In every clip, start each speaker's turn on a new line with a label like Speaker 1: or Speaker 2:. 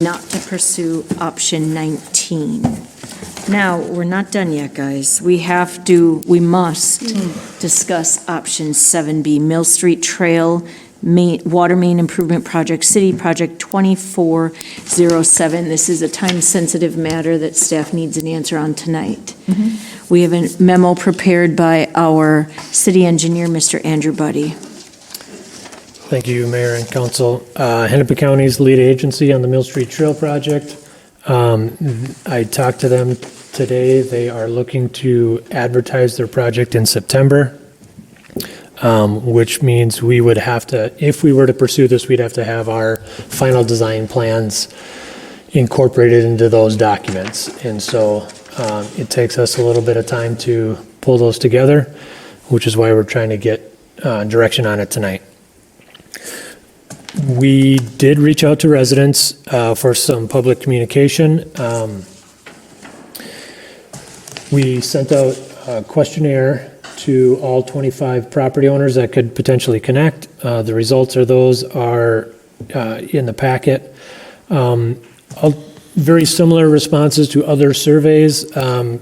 Speaker 1: not to pursue option 19. Now, we're not done yet, guys. We must discuss option 7B, Mill Street Trail Water Main Improvement Project, City Project 2407. This is a time-sensitive matter that staff needs an answer on tonight. We have a memo prepared by our city engineer, Mr. Andrew Buddy.
Speaker 2: Thank you, Mayor and Council. Hennepin County's lead agency on the Mill Street Trail project. I talked to them today. They are looking to advertise their project in September, which means we would have to, if we were to pursue this, we'd have to have our final design plans incorporated into those documents. And so it takes us a little bit of time to pull those together, which is why we're trying to get direction on it tonight. We did reach out to residents for some public communication. We sent out a questionnaire to all 25 property owners that could potentially connect. The results of those are in the packet. Very similar responses to other surveys. Most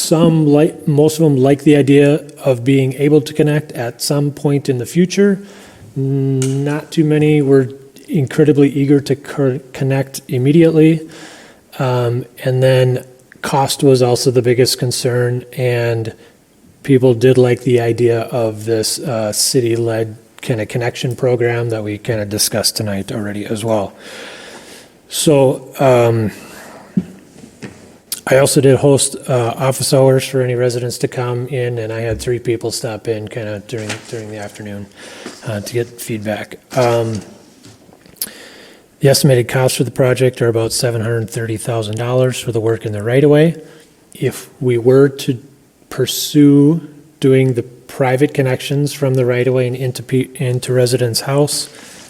Speaker 2: of them like the idea of being able to connect at some point in the future. Not too many were incredibly eager to connect immediately. And then cost was also the biggest concern, and people did like the idea of this city-led kind of connection program that we kind of discussed tonight already as well. So I also did host office hours for any residents to come in, and I had 3 people stop in kind of during the afternoon to get feedback. The estimated costs for the project are about $730,000 for the work in the right-of-way. If we were to pursue doing the private connections from the right-of-way and into residents' house,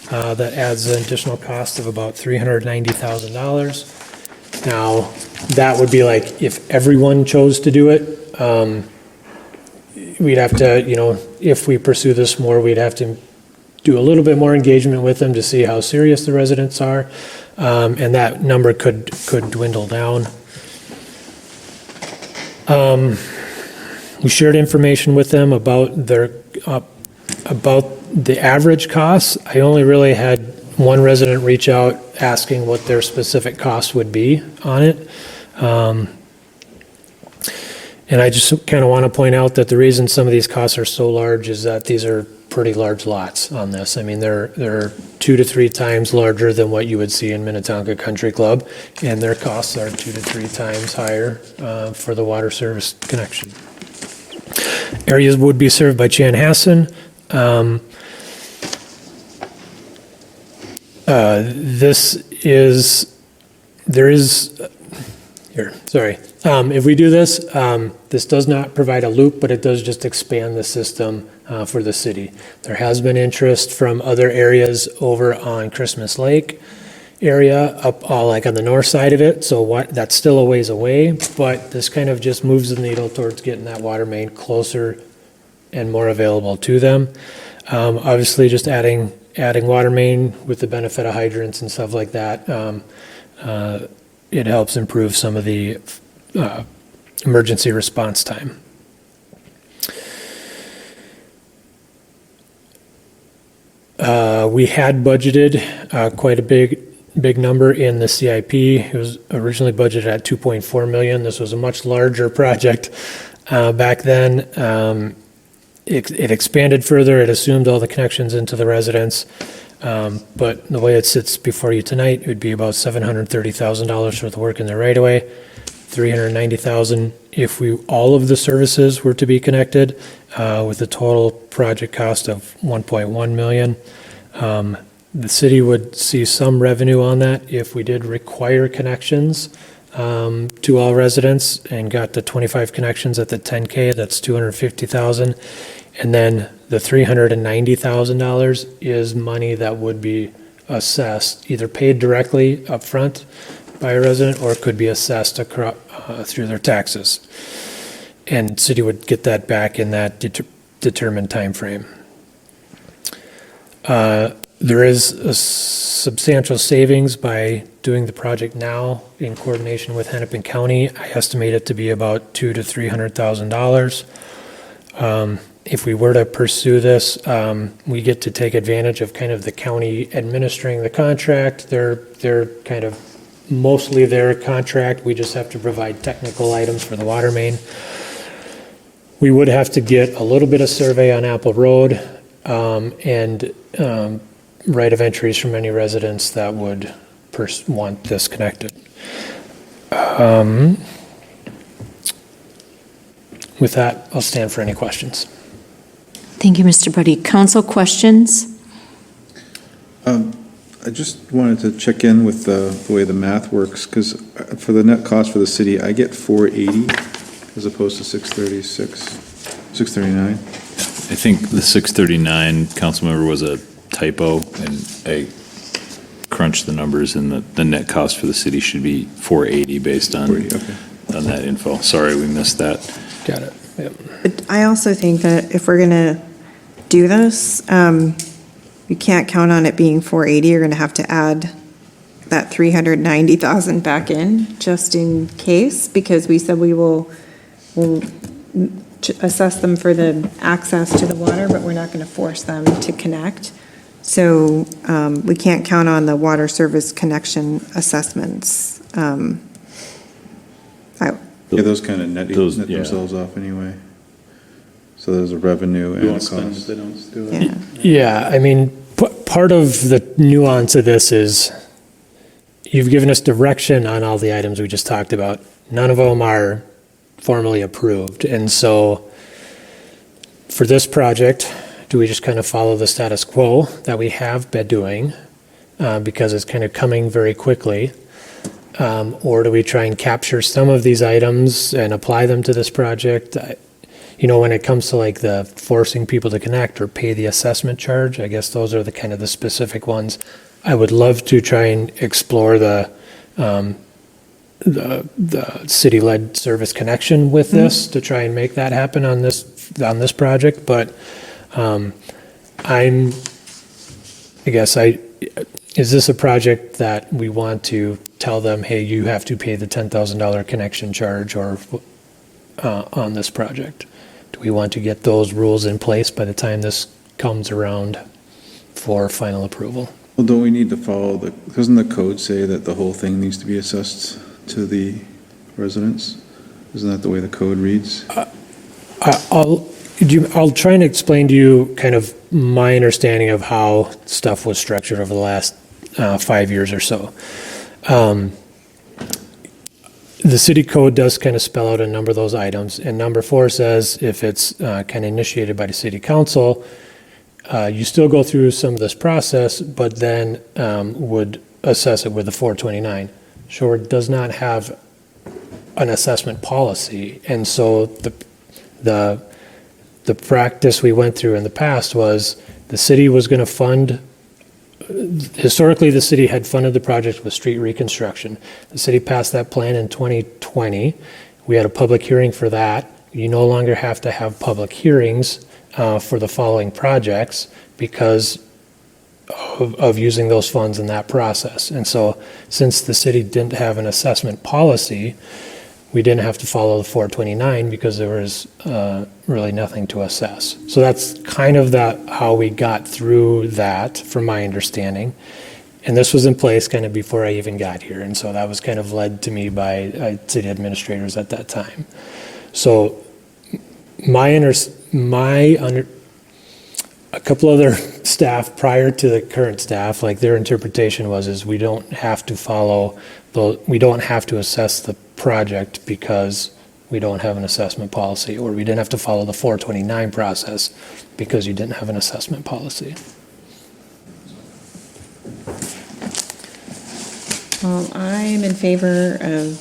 Speaker 2: that adds an additional cost of about $390,000. Now, that would be like if everyone chose to do it, we'd have to, if we pursue this more, we'd have to do a little bit more engagement with them to see how serious the residents are, and that number could dwindle down. We shared information with them about the average costs. I only really had one resident reach out asking what their specific cost would be on it. And I just kind of want to point out that the reason some of these costs are so large is that these are pretty large lots on this. I mean, they're 2 to 3 times larger than what you would see in Minnetonka Country Club, and their costs are 2 to 3 times higher for the water service connection. Areas would be served by Chanhassen. If we do this, this does not provide a loop, but it does just expand the system for the city. There has been interest from other areas over on Christmas Lake area, up like on the north side of it, so that's still a ways away, but this kind of just moves the needle towards getting that water main closer and more available to them. Obviously, just adding water main with the benefit of hydrants and stuff like that, it helps improve some of the emergency response time. We had budgeted quite a big number in the CIP. It was originally budgeted at $2.4 million. This was a much larger project back then. It expanded further. It assumed all the connections into the residents. But the way it sits before you tonight, it would be about $730,000 for the work in the right-of-way, $390,000 if all of the services were to be connected, with a total project cost of $1.1 million. The city would see some revenue on that if we did require connections to all residents and got the 25 connections at the 10K, that's $250,000. And then the $390,000 is money that would be assessed, either paid directly up front by a resident or could be assessed through their taxes. And city would get that back in that determined time frame. There is a substantial savings by doing the project now in coordination with Hennepin County. I estimate it to be about $200,000 to $300,000. If we were to pursue this, we get to take advantage of kind of the county administering the contract. They're kind of mostly their contract. We just have to provide technical items for the water main. We would have to get a little bit of survey on Apple Road, and right of entries from any residents that would want this connected. With that, I'll stand for any questions.
Speaker 1: Thank you, Mr. Buddy. Council questions?
Speaker 3: I just wanted to check in with the way the math works, because for the net cost for the city, I get 480 as opposed to 639.
Speaker 4: I think the 639, Councilmember, was a typo, and I crunched the numbers, and the net cost for the city should be 480 based on,
Speaker 3: 480, okay.
Speaker 4: on that info. Sorry, we missed that.
Speaker 2: Got it. Yep.
Speaker 5: But I also think that if we're going to do this, you can't count on it being 480. You're going to have to add that 390,000 back in just in case, because we said we'll assess them for the access to the water, but we're not going to force them to connect. So we can't count on the water service connection assessments.
Speaker 3: Yeah, those kind of net
Speaker 4: Those-
Speaker 3: net
Speaker 4: yeah.
Speaker 3: themselves off anyway. So there's a revenue and a cost.
Speaker 4: they don't do
Speaker 5: Yeah.
Speaker 2: Yeah, I mean, part of the nuance of this is you've given us direction on all the items we just talked about. None of them are formally approved. And so for this project, do we just kind of follow the status quo that we have been doing because it's kind of coming very quickly? Or do we try and capture some of these items and apply them to this project? You know, when it comes to like the forcing people to connect or pay the assessment charge, I guess those are the kind of the specific ones. I would love to try and explore the city-led service connection with this to try and make that happen on this project. But is this a project that we want to tell them, hey, you have to pay the $10,000 connection charge or on this project? Do we want to get those rules in place by the time this comes around for final approval?
Speaker 3: Well, don't we need to follow doesn't the code say that the whole thing needs to be assessed to the residents? Isn't that the way the code reads?
Speaker 2: I'll try and explain to you kind of my understanding of how stuff was structured over the last 5 years or so. The city code does kind of spell out a number of those items, and number 4 says if it's kind of initiated by the city council, you still go through some of this process, but then would assess it with the 429. Shorewood does not have an assessment policy, and so the practice we went through in the past was the city was going to fund. Historically, the city had funded the project with street reconstruction. The city passed that plan in 2020. We had a public hearing for that. You no longer have to have public hearings for the following projects because of using those funds in that process. And so since the city didn't have an assessment policy, we didn't have to follow the 429 because there was really nothing to assess. So that's kind of how we got through that, from my understanding. And this was in place kind of before I even got here. And so that was kind of led to me by city administrators at that time. So a couple other staff prior to the current staff, like their interpretation is we don't have to we don't have to assess the project because we don't have an assessment policy, or we didn't have to follow the 429 process because you didn't have an assessment policy.
Speaker 5: Well, I'm in favor of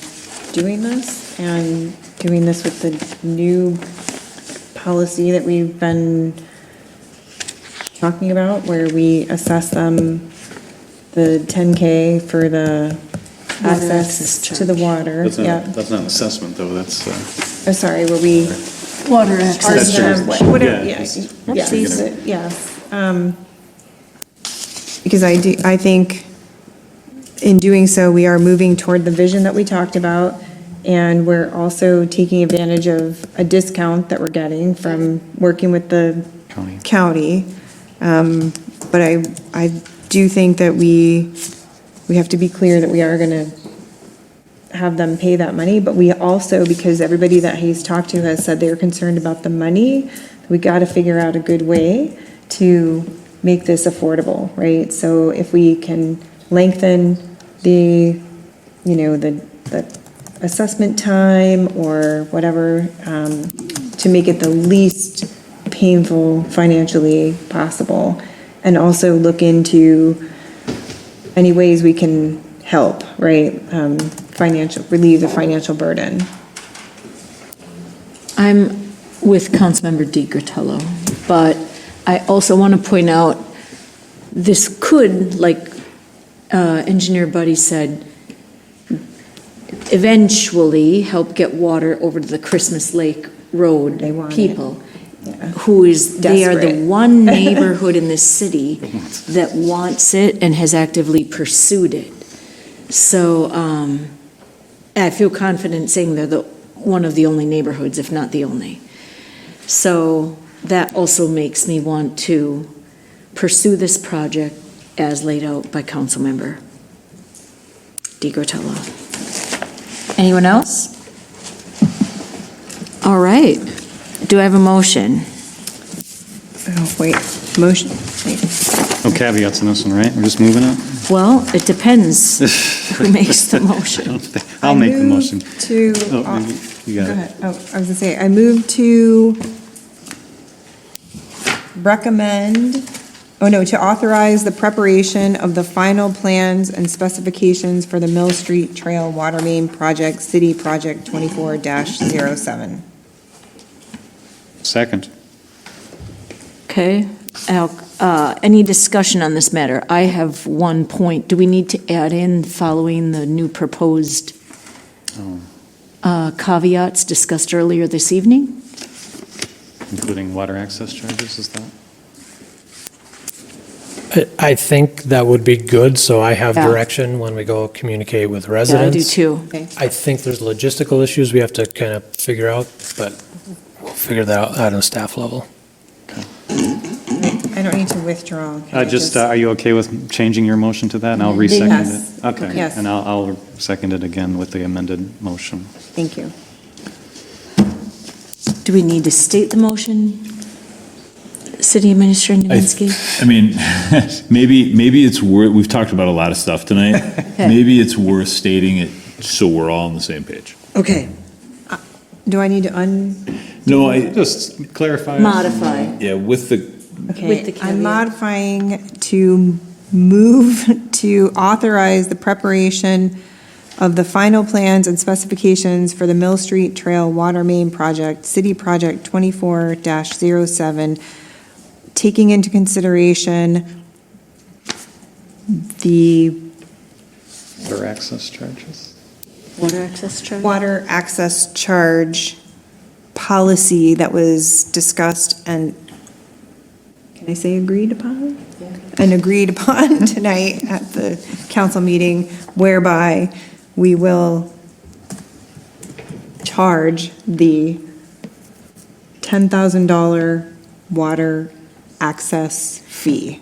Speaker 5: doing this and doing this with the new policy that we've been talking about, where we assess them the 10K for the access to the water.
Speaker 6: That's
Speaker 5: Yeah.
Speaker 6: not an assessment, though, that's,
Speaker 5: Oh, sorry, where we
Speaker 1: Water
Speaker 5: charge
Speaker 1: access.
Speaker 5: them,
Speaker 6: charge.
Speaker 5: whatever,
Speaker 6: Yeah,
Speaker 5: yes,
Speaker 6: it's-
Speaker 5: yes. because I think in doing so, we are moving toward the vision that we talked about, and we're also taking advantage of a discount that we're getting from working with the county. But I do think that we have to be clear that we are gonna have them pay that money, but we also, because everybody that he's talked to has said they're concerned about the money, we gotta figure out a good way to make this affordable, right? So if we can lengthen the, the assessment time or whatever, to make it the least painful financially possible, and also look into any ways we can help, right? Relieve the financial burden.
Speaker 1: I'm with Councilmember DiGratello, but I also want to point out, this could, like Engineer Buddy said, eventually help get water over to the Christmas Lake Road
Speaker 5: They want it.
Speaker 1: people.
Speaker 5: Yeah.
Speaker 1: They are the
Speaker 5: Desperate.
Speaker 1: one neighborhood in this city that wants it and has actively pursued it. So, I feel confident saying they're one of the only neighborhoods, if not the only. So that also makes me want to pursue this project as laid out by Councilmember DiGratello. Anyone else? All right. Do I have a motion?
Speaker 5: Oh, wait, motion, wait.
Speaker 6: No caveats in this one, right? We're just moving it?
Speaker 1: Well, it depends who makes the motion.
Speaker 6: I'll make the motion.
Speaker 5: To,
Speaker 6: Oh, you got
Speaker 5: go
Speaker 6: it.
Speaker 5: ahead. Oh, I was gonna say, I move to recommend, to authorize the preparation of the final plans and specifications for the Mill Street Trail Water Main Project, City Project 24-07.
Speaker 6: Second.
Speaker 1: Okay. Any discussion on this matter? I have one point. Do we need to add in following the new proposed caveats discussed earlier this evening?
Speaker 6: Including water access charges, is that?
Speaker 2: I think that would be good, so I have
Speaker 1: Yeah.
Speaker 2: direction when we go communicate with
Speaker 1: Yeah, I
Speaker 2: residents.
Speaker 1: do too.
Speaker 5: Okay.
Speaker 2: I think there's logistical issues we have to kind of figure out, but we'll figure that out at a staff level.
Speaker 5: I don't need to withdraw. Can I
Speaker 6: Are you okay with changing your motion to that? And I'll resecond
Speaker 5: Yes.
Speaker 6: it? Okay.
Speaker 5: Yes.
Speaker 6: And I'll second it again with the amended motion.
Speaker 5: Thank you.
Speaker 1: Do we need to state the motion? City Administrator Nowinski?
Speaker 4: I mean, maybe it's worth, we've talked about a lot of stuff tonight. Maybe it's worth stating it so we're all on the same page.
Speaker 1: Okay.
Speaker 5: Do I need to
Speaker 4: No,
Speaker 6: Just clarify.
Speaker 1: Modify.
Speaker 4: yeah, with the,
Speaker 5: Okay,
Speaker 1: With the
Speaker 5: I'm
Speaker 1: caveat.
Speaker 5: modifying to move to authorize the preparation of the final plans and specifications for the Mill Street Trail Water Main Project, City Project 24-07, taking into consideration the
Speaker 6: Water access charges.
Speaker 1: Water access charge?
Speaker 5: water access charge policy that was discussed and, can I say agreed upon? And agreed upon tonight at the council meeting, whereby we will charge the $10,000 water access fee.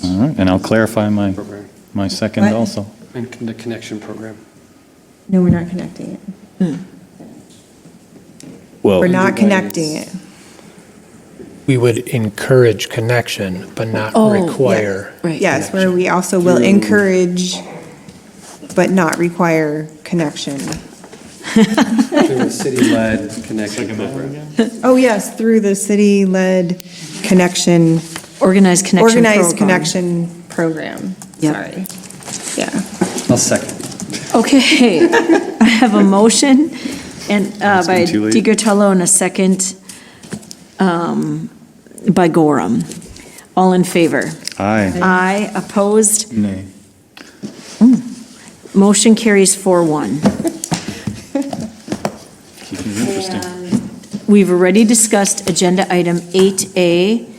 Speaker 6: All right, and I'll clarify my second
Speaker 5: What?
Speaker 6: also.
Speaker 7: And the connection program.
Speaker 5: No, we're not connecting it.
Speaker 4: well.
Speaker 5: We're not connecting it.
Speaker 2: We would encourage connection, but not
Speaker 1: Oh, yeah.
Speaker 2: require.
Speaker 1: Right.
Speaker 5: Yes, where we also will encourage, but not require connection.
Speaker 7: Through a city-led connection program.
Speaker 5: Oh, yes, through the city-led connection,
Speaker 1: Organized connection
Speaker 5: organized
Speaker 1: program.
Speaker 5: connection program.
Speaker 1: Yep.
Speaker 5: Sorry. Yeah.
Speaker 7: I'll second.
Speaker 1: Okay. I have a motion and by
Speaker 6: getting too late.
Speaker 1: DiGratello and a second by Gorham. All in favor?
Speaker 6: Aye.
Speaker 1: Aye, opposed?
Speaker 3: Nay.
Speaker 1: Motion carries 4-1.
Speaker 6: Keeping it interesting.
Speaker 1: We've already discussed agenda item 8A,